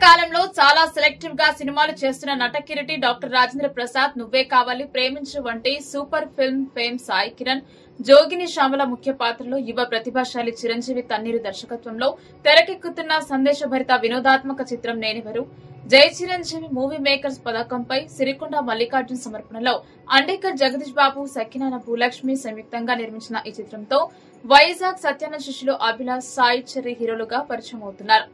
కాలంలో చాలా సెలెక్టివ్ గా సినిమాలు చేస్తున్న నటకిరీటి డాక్టర్ రాజేంద్ర ప్రసాద్, నువ్వే కావాలి, ప్రేమించు వంటి super film fame Sai Kiran, జోగిని శ్యామల ముఖ్య పాత్రలో యువ ప్రతిభాశాలి చిరంజీవి తన్నీరు దర్శకత్వంలో తెరకెక్కుతున్న సందేశభరిత వినోదాత్మక చిత్రం నేనెవరు. జై చిరంజీవి మూవీ మేకర్స్ పథకంపై సిరికొండ మల్లికార్జున్ సమర్పణలో అండేకర్ జగదీష్ బాబు, సక్కినేని భూలక్ష్మి సంయుక్తంగా నిర్మించిన ఈ చిత్రంతో వైజాగ్ సత్యాన శిష్యులు అభిలాష్, సాయి చెర్రీ హీరోలుగా పరిచయం అవుతున్నారు.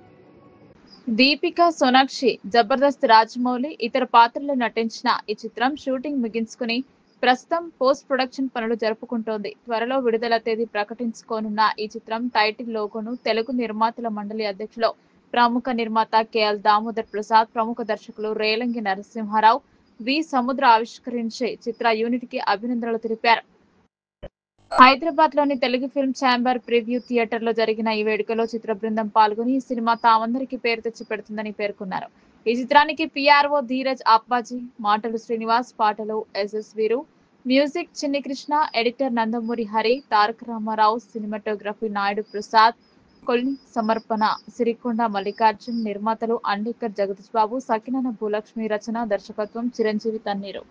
దీపిక, సోనాక్షి, జబర్దస్త్, రాజమౌళి ఇతర పాత్రల్లో నటించిన ఈ చిత్రం షూటింగ్ ముగించుకుని ప్రస్తుతం పోస్ట్ ప్రొడక్షన్ పనులు జరుపుకుంటోంది. త్వరలో విడుదల తేదీ ప్రకటించుకోనున్న ఈ చిత్రం టైటిల్ లోగోను తెలుగు నిర్మాతల మండలి అధ్యక్షులు, ప్రముఖ నిర్మాత కెఎల్ దామోదర్ ప్రసాద్, ప్రముఖ దర్శకులు రేలంగి నరసింహారావు, వి సముద్ర ఆవిష్కరించి చిత్ర యూనిట్ కి అభినందనలు తెలిపారు. హైదరాబాద్ లోని Telugu film chamber preview theatre లో జరిగిన ఈ వేడుకలో చిత్ర బృందం పాల్గొని ఈ సినిమా తామందరికీ పేరు తెచ్చి పెడుతుందని పేర్కొన్నారు. ఈ చిత్రానికి పిఆర్ఓ ధీరజ్ అప్పాజీ, మాటలు శ్రీనివాస్, పాటలు ఎస్ఎస్ వీరు, మ్యూజిక్ చిన్ని కృష్ణ, ఎడిటర్ నందమూరి హరి, తారక రామారావు, సినిమాటోగ్రఫీ నాయుడు ప్రసాద్, కొల్లి సమర్పణ సిరికొండ మల్లికార్జున్, నిర్మాతలు అండేకర్ జగదీష్ బాబు, సక్కినేని భూలక్ష్మి, రచన దర్శకత్వం చిరంజీవి తన్నీరు.